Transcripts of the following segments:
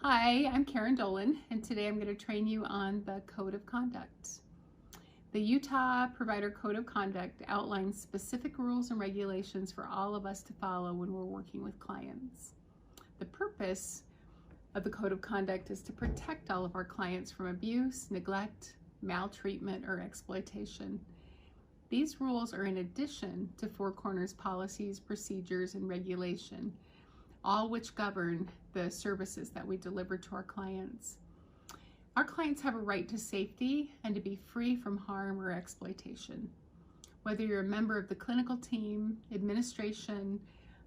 Hi, I'm Karen Dolan, and today I'm going to train you on the Code of Conduct. The Utah Provider Code of Conduct outlines specific rules and regulations for all of us to follow when we're working with clients. The purpose of the Code of Conduct is to protect all of our clients from abuse, neglect, maltreatment, or exploitation. These rules are in addition to Four Corners policies, procedures, and regulation, all which govern the services that we deliver to our clients. Our clients have a right to safety and to be free from harm or exploitation. Whether you're a member of the clinical team, administration,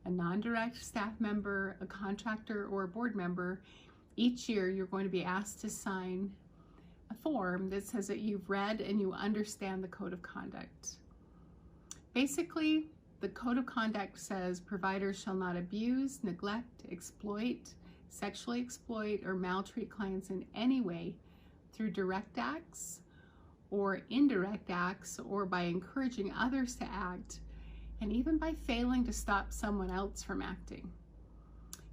a non-direct staff member, a contractor, or a board member, each year you're going to be asked to sign a form that says that you've read and you understand the Code of Conduct. Basically, the Code of Conduct says providers shall not abuse, neglect, exploit, sexually exploit, or maltreat clients in any way through direct acts or indirect acts, or by encouraging others to act, and even by failing to stop someone else from acting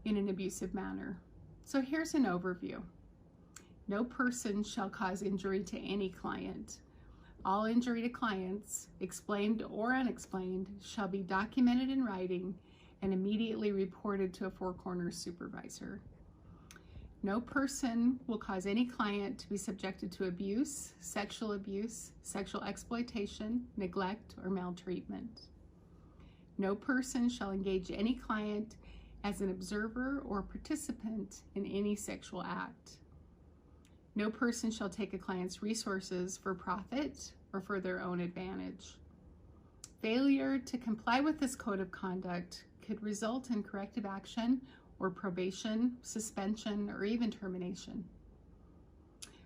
in an abusive manner. So here's an overview. No person shall cause injury to any client. All injury to clients, explained or unexplained, shall be documented in writing and immediately reported to a Four Corners supervisor. No person will cause any client to be subjected to abuse, sexual exploitation, neglect, or maltreatment. No person shall engage any client as an observer or participant in any sexual act. No person shall take a client's resources for profit or for their own advantage. Failure to comply with this Code of Conduct could result in corrective action or probation, suspension, or even termination.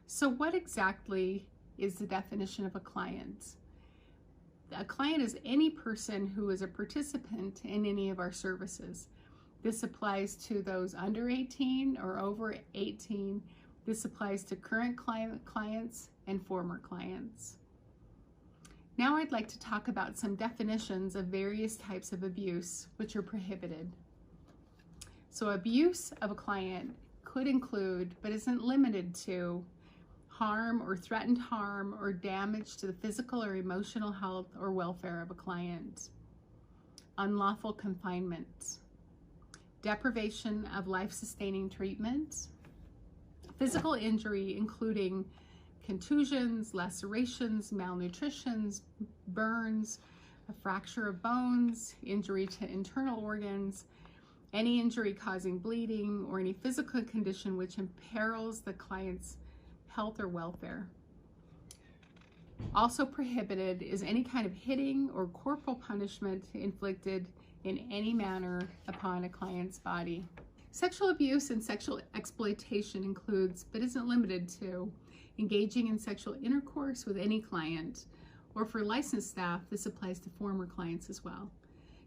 So what exactly is the definition of a client? A client is any person who is a participant in any of our services. This applies to those under 18 or over 18. This applies to current clients and former clients. Now I'd like to talk about some definitions of various types of abuse which are prohibited. So abuse of a client could include, but isn't limited to, harm or threatened harm or damage to the physical or emotional health or welfare of a client, unlawful confinement, deprivation of life-sustaining treatment, physical injury including contusions, lacerations, malnutritions, burns, a fracture of bones, injury to internal organs, any injury causing bleeding, or any physical condition which imperils the client's health or welfare. Also prohibited is any kind of hitting or corporal punishment inflicted in any manner upon a client's body. Sexual abuse and sexual exploitation includes, but isn't limited to, engaging in sexual intercourse with any client, or for licensed staff, this applies to former clients as well,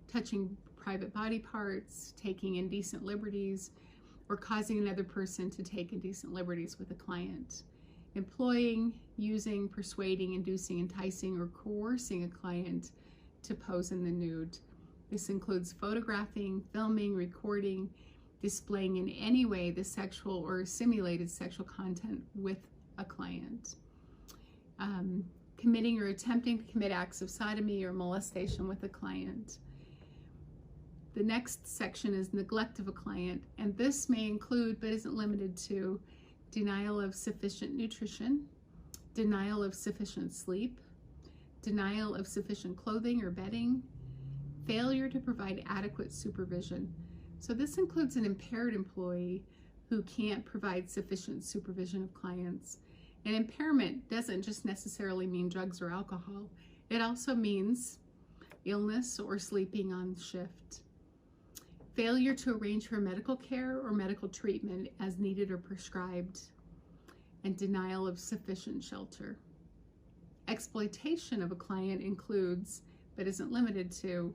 touching private body parts, taking indecent liberties, or causing another person to take indecent liberties with a client, employing, using, persuading, inducing, enticing, or coercing a client to pose in the nude. This includes photographing, filming, recording, displaying in any way the sexual or simulated sexual content with a client, committing or attempting to commit acts of sodomy or molestation with a client. The next section is neglect of a client, and this may include, but isn't limited to, denial of sufficient nutrition, denial of sufficient sleep, denial of sufficient clothing or bedding, failure to provide adequate supervision. So this includes an impaired employee who can't provide sufficient supervision of clients. And impairment doesn't just necessarily mean drugs or alcohol. It also means illness or sleeping on shift. Failure to arrange for medical care or medical treatment as needed or prescribed, and denial of sufficient shelter. Exploitation of a client includes, but isn't limited to,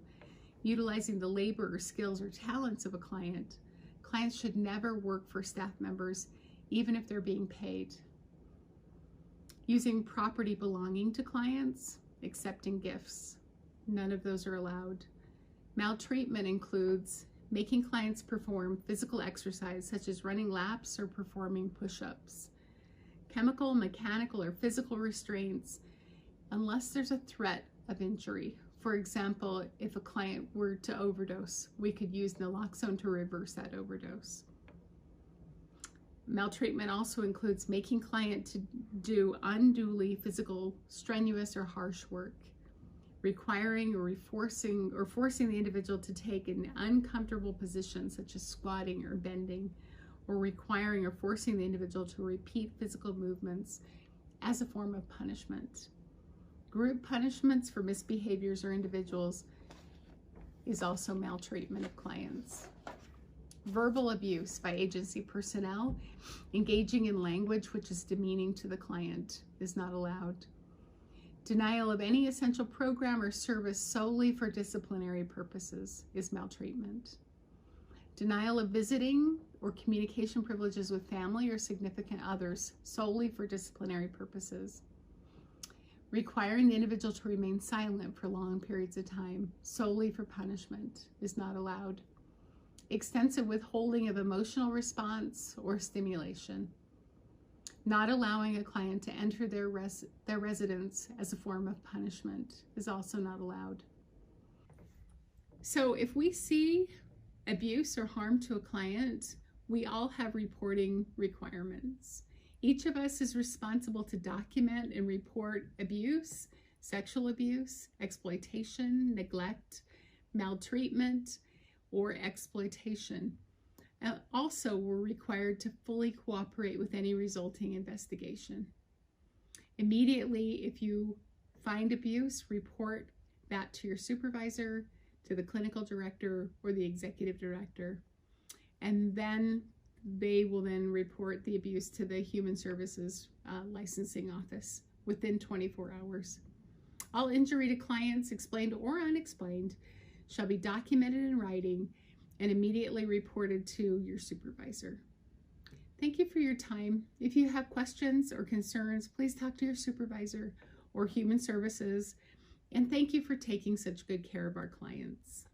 utilizing the labor or skills or talents of a client. Clients should never work for staff members, even if they're being paid. Using property belonging to clients, accepting gifts. None of those are allowed. Maltreatment includes making clients perform physical exercise such as running laps or performing push-ups. Chemical, mechanical, or physical restraints unless there's a threat of injury. For example, if a client were to overdose, we could use naloxone to reverse that overdose. Maltreatment also includes making client to do unduly physical, strenuous, or harsh work, requiring or forcing the individual to take an uncomfortable position such as squatting or bending, or requiring or forcing the individual to repeat physical movements as a form of punishment. Group punishments for misbehaviors or individuals is also maltreatment of clients. Verbal abuse by agency personnel, engaging in language which is demeaning to the client, is not allowed. Denial of any essential program or service solely for disciplinary purposes is maltreatment. Denial of visiting or communication privileges with family or significant others solely for disciplinary purposes. Requiring the individual to remain silent for long periods of time solely for punishment is not allowed. Extensive withholding of emotional response or stimulation. Not allowing a client to enter their residence as a form of punishment is also not allowed. So if we see abuse or harm to a client, we all have reporting requirements. Each of us is responsible to document and report abuse, sexual abuse, exploitation, neglect, maltreatment, or exploitation. Also, we're required to fully cooperate with any resulting investigation. Immediately, if you find abuse, report that to your supervisor, to the clinical director, or the executive director. And then they will then report the abuse to the Human Services Licensing Office within 24 hours. All injury to clients, explained or unexplained, shall be documented in writing and immediately reported to your supervisor. Thank you for your time. If you have questions or concerns, please talk to your supervisor or Human Services. And thank you for taking such good care of our clients.